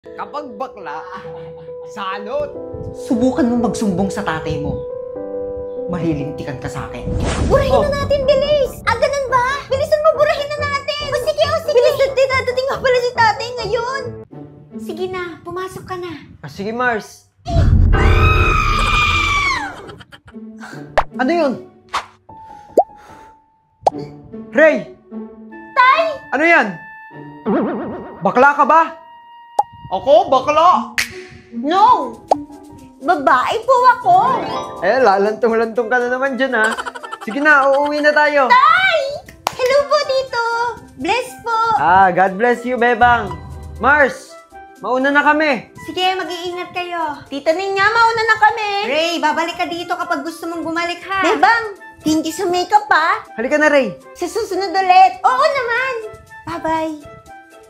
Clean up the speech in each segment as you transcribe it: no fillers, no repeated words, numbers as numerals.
Kapag bakla, salot. Subukan mo magsumbong sa tatay mo. Mahilintikan ka sa akin. Burahin na natin, bilis! Ah, ganun ba? Bilisan mo, burahin na natin! O sige, o sige! Bilis natin, dadating nga pala si tatay ngayon! Sige na, pumasok ka na. Sige, Mars. Ano yun? Ray! Tay! Ano yan? Bakla ka ba? Ako? Bakla? No! Babae po ako! Eh, lalantong-lantong ka na naman dyan, ha? Sige na, uuwi na tayo. Tay! Hello po dito! Bless po! God bless you, Bebang. Mars, mauna na kami. Sige, mag-iingat kayo. Tita Ninya, mauna na kami. Ray, babalik ka dito kapag gusto mong bumalik, ha? Bebang, thank you sa makeup, ha? Halika na, Ray. Sa susunod ulit. Oo naman. Bye-bye.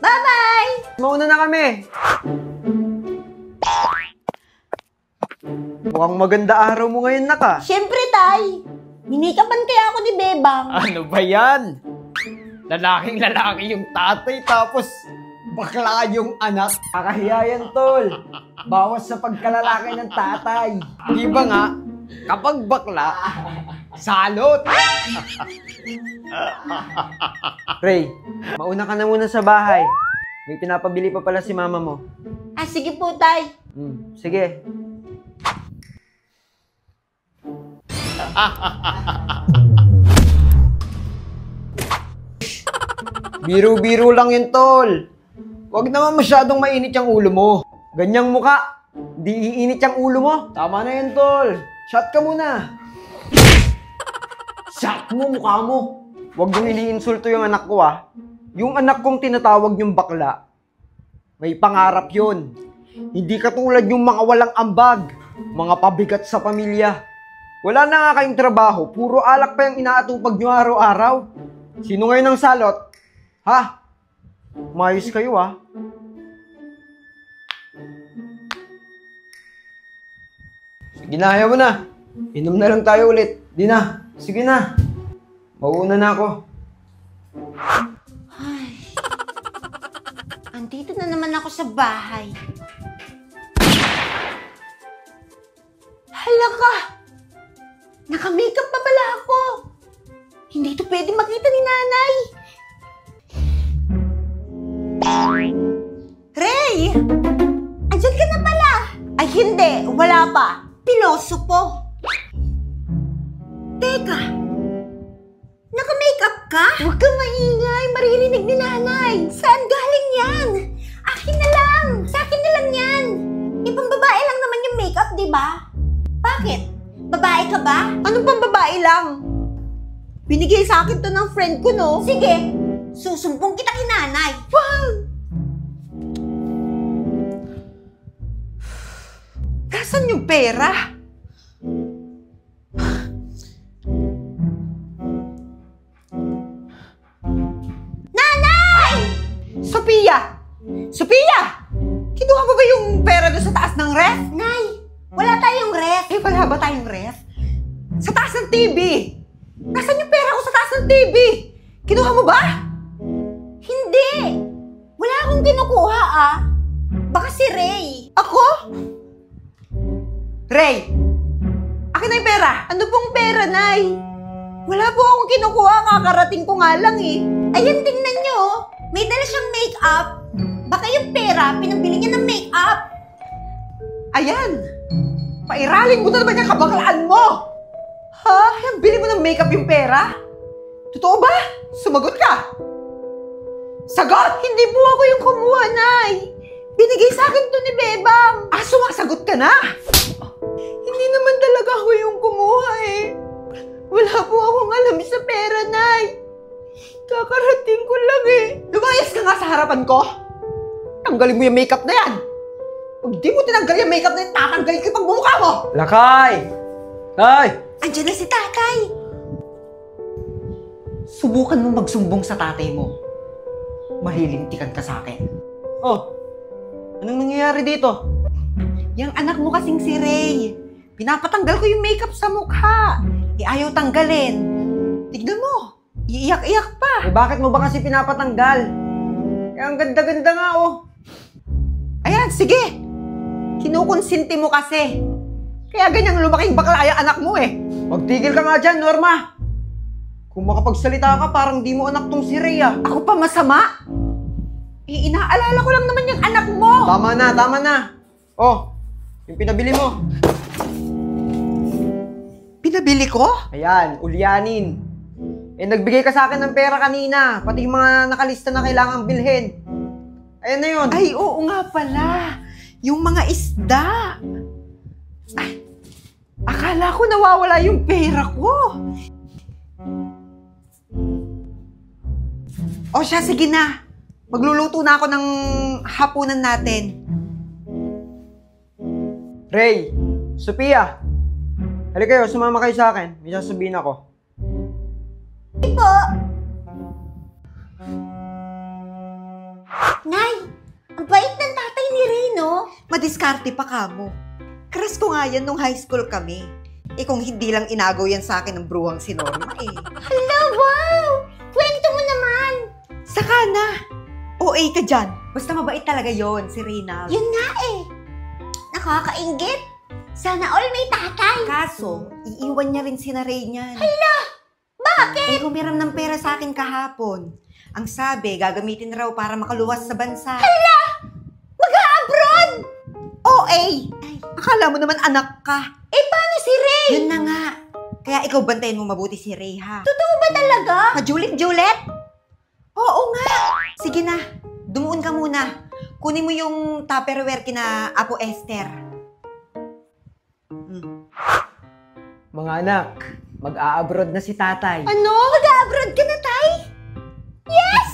Bye-bye! Mauna na kami. Mukhang maganda araw mo ngayon, Naka. Siyempre, Tay. Minikapan kaya ako ni Bebang. Ano ba yan? Lalaking-lalaki yung tatay, tapos bakla yung anak. Kakahiya yan, tol. Bawas sa pagkalalaki ng tatay. Di ba nga, kapag bakla, salot. Ray, mauna ka na muna sa bahay. May pinapabili pa pala si mama mo. Ah, sige po, Tay. Sige. Biro-biro lang yun, tol. Huwag naman masyadong mainit yung ulo mo. Ganyang muka, di iinit yung ulo mo. Tama na yun, tol. Shot ka muna. Shot mo, mukha mo. Huwag niyong iniinsulto yung anak ko, ah. Yung anak kong tinatawag yung bakla, may pangarap yun. Hindi katulad yung mga walang ambag, mga pabigat sa pamilya. Wala na nga kayong trabaho, puro alak pa yung inaatupag nyo araw-araw. Sino ngayon ang salot? Ha? Mayos kayo, ha? Sige na, ayaw mo na. Inom na lang tayo ulit. Di na. Sige na. Mauuna na ako. Ay. Andito na naman ako sa bahay. Hala ka! Naka-makeup pa pala ako. Hindi ito pwede makita ni nanay. Ray! Andyan ka na pala. Ay hindi, wala pa. Piloso po. Teka. Naka-makeup ka? Huwag kang maingay. Maririnig ni nanay. Saan galing yan? Akin na lang. Sa akin na lang yan. Ibang babae lang naman yung makeup, di ba? Bakit? Babae ka ba? Anong pang babae lang? Binigay sa akin to ng friend ko, no? Sige. Susumbong kita kay nanay. Wag! Nasaan yung pera? Nanay! Sophia! Sophia! Kinuha mo ba yung pera doon sa taas ng ref? Nay, wala tayong ref. Eh, wala ba tayong ref? Sa taas ng TV! Nasaan yung pera ko sa taas ng TV? Kinuha mo ba? Hindi! Wala akong kinukuha, ah. Baka si Ray. Ako? Ray! Akin na yung pera. Ano pong pera, Nay? Wala po akong kinukuha. Kakarating ko nga lang, eh. Ayan, tingnan nyo. May dala siyang make-up. Baka yung pera, pinabili niya ng make-up. Ayan. Pairalin mo na naman yung kabaklaan mo. Ha? Bili mo ng make-up yung pera? Totoo ba? Sumagot ka. Sagot! Hindi po ako yung kumuha, Nay. Binigay sa akin to ni Bebang. Ah, sumasagot ka na? Hindi naman talaga ako yung kumuha, eh. Wala po akong alam sa pera, Nay. Kakarating ko lang, eh. Lumayas ka nga sa harapan ko. Tanggalin mo yung makeup na yan. Pag di mo tinanggal yung makeup na yan, tatanggalin ko yung pagmumukha mo. Lakay! Tay! Andiyan na si tatay. Subukan mo magsumbong sa tatay mo. Mahilintikan ka sa akin. Oh, anong nangyayari dito? Yung anak mo kasing si Ray. Pinapatanggal ko yung makeup sa mukha. Ayaw tanggalin. Tignan mo. Iiyak-iyak pa. Eh, bakit mo ba kasi pinapatanggal? Eh, ang ganda-ganda nga, oh. Ayan, sige. Kinukonsinti mo kasi. Kaya ganyang lumaking bakla yung anak mo eh. Magtigil ka nga dyan, Norma! Kung makapagsalita ka, parang di mo anak tong si Rhea. Ako pa masama? Inaalala ko lang naman yung anak mo. Tama na. Oh, yung pinabili mo. Pinabili ko? Ayan, ulyanin. Nagbigay ka sa akin ng pera kanina, pati yung mga nakalista na kailangang bilhin. Ayan na yun. Ay, oo nga pala. Yung mga isda. Ay, akala ko nawawala yung pera ko. O siya, sige na. Magluluto na ako ng hapunan natin. Ray, Sophia, halika kayo, sumama kayo sa akin. May sasabihin ako. Nay, ang bait ng tatay ni Reno. Madiskarte pa kamo. Crush ko nga yan nung high school kami. Kung hindi lang inagaw yan sa akin ng bruhang si Norma eh. Hala, wow! Kwento mo naman! Saka na! OA ka dyan. Basta mabait talaga yon si Reynald. Yun nga eh. Nakakaingit. Sana all may tatay. Kaso, iiwan niya rin si Ray niyan. Bakit? Humiram ng pera sa akin kahapon. Ang sabi, gagamitin raw para makaluwas sa bansa. Mag-a-abroad! OA! Akala mo naman anak ka. Eh, paano si Ray? Yun na nga. Kaya ikaw bantayan mo mabuti si Ray, ha? Totoo ba talaga? Majulit-julit? Oo nga. Sige na. Dumuon ka muna. Kunin mo yung Tupperware kina Apo Esther. Mga anak, mag-a-abroad na si tatay. Ano? Mag-a-abroad ka na, tay? Yes!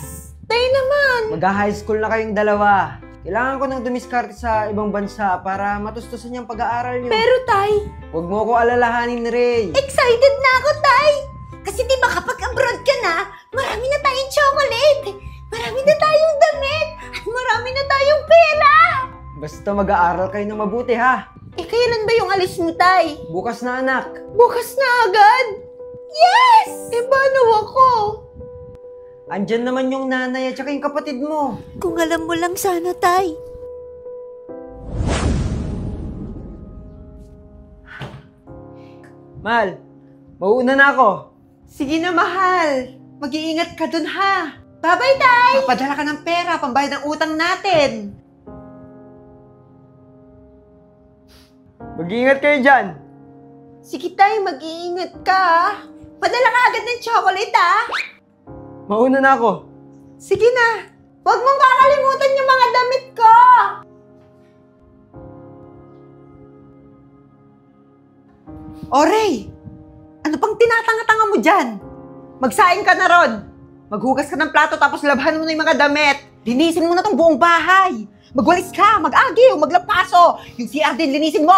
Tay naman. Mag-high school na kayong dalawa. Kailangan ko nang dumiskarte sa ibang bansa para matustusan niyang pag-aaral niyo. Pero, tay, Huwag mo ko alalahanin, Ray. excited na ako, tay. Kasi di ba kapag abroad ka na, marami na tayong chocolate. Marami na tayong damit. At marami na tayong pera. Basta mag-aaral kayo ng mabuti, ha? Eh, kailan ba yung alis mo, tay? Bukas na, anak. Bukas na agad? Yes! Eh, paano ako? Andyan naman yung nanay at saka yung kapatid mo. Kung alam mo lang sana, tay. Mal, mauuna na ako. Sige na, mahal. Mag-iingat ka dun, ha? Bye-bye, tay! Papadala ka ng pera, pambayad ng utang natin. Mag-iingat kayo dyan. Sige, tay, mag-iingat ka, ha? Padala ka agad ng chocolate, ha? Mauna na ako. Sige na. Huwag mong kakalimutan yung mga damit ko. O, Ray, ano pang tinatanga-tanga mo dyan? Magsaing ka na ron. Maghugas ka ng plato tapos labhan mo na yung mga damit. Linisin mo na tong buong bahay. Magwalis ka, mag-agiw, maglampaso. Yung CR din, linisin mo.